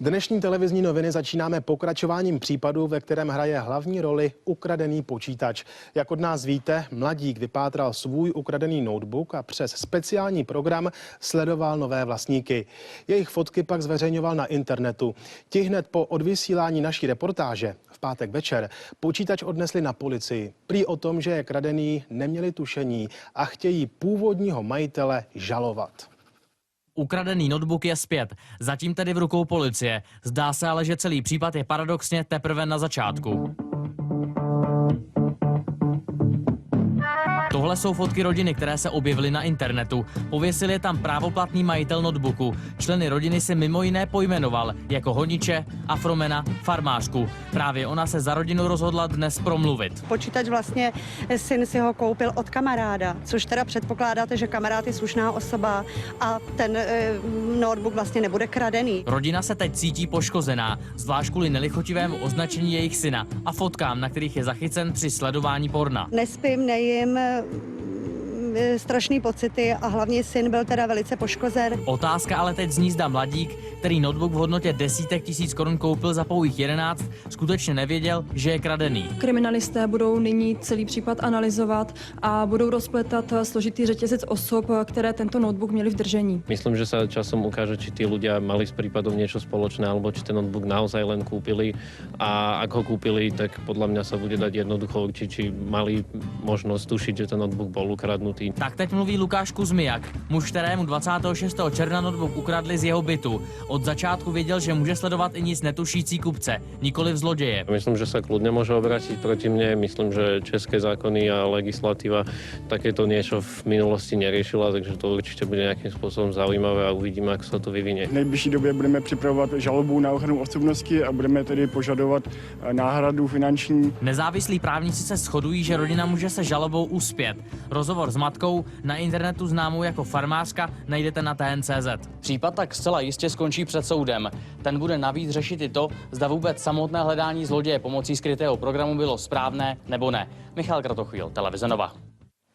Dnešní televizní noviny začínáme pokračováním případu, ve kterém hraje hlavní roli ukradený počítač. Jak od nás víte, mladík vypátral svůj ukradený notebook a přes speciální program sledoval nové vlastníky. Jejich fotky pak zveřejňoval na internetu. Ti hned po odvysílání naší reportáže v pátek večer počítač odnesli na policii. Prý o tom, že je kradený, neměli tušení a chtějí původního majitele žalovat. Ukradený notebook je zpět, zatím tedy v rukou policie. Zdá se ale, že celý případ je paradoxně teprve na začátku. Tohle jsou fotky rodiny, které se objevily na internetu. Pověsil je tam právoplatný majitel notebooku. Členy rodiny se mimo jiné pojmenoval jako honiče, afromena, farmářku. Právě ona se za rodinu rozhodla dnes promluvit. Počítač vlastně syn si ho koupil od kamaráda, což teda předpokládáte, že kamarád je slušná osoba a ten notebook vlastně nebude kradený. Rodina se teď cítí poškozená, zvlášť kvůli nelichotivému označení jejich syna a fotkám, na kterých je zachycen při sledování porna. Nespím, nejím, strašný pocity a hlavně syn byl teda velice poškozen. Otázka ale teď zní, zda mladík, který notebook v hodnotě desítek tisíc korun koupil za pouhých 11, skutečně nevěděl, že je kradený. Kriminalisté budou nyní celý případ analyzovat a budou rozpletat složitý řetězec osob, které tento notebook měli v držení. Myslím, že sa časom ukáže, či tí ľudia mali s prípadom niečo spoločné, alebo či ten notebook naozaj len kúpili. A ak ho kúpili, tak podľa mňa sa bude dať jednoducho, či mali možnosť tušiť, že ten notebook bol ukradnutý. Tak teď mluví Lukáš Kuzmiak, muž, kterému 26. června notebook ukradli z jeho bytu. Od začátku věděl, že může sledovat i nic netušící kupce, nikoli v zloděje. Myslím, že sa kľudne môže obrátiť proti mne. Myslím, že české zákony a legislatíva takéto niečo v minulosti neriešila, takže to určite bude nejakým spôsobom zaujímavé a uvidíme, ako sa to vyvinie. V nejbližší době budeme připravovat žalobu na ochranu osobnosti a budeme tedy požadovat náhradu finanční. Nezávislí právníci se shodují, že rodina může se žalobou uspět. Rozhovor s matkou, na internetu známou jako farmářka, najdete na TN.cz. Případ tak zcela jistě skončí před soudem. Ten bude navíc řešit i to, zda vůbec samotné hledání zloděje pomocí skrytého programu bylo správné nebo ne. Michal Kratochvíl, Televize Nova.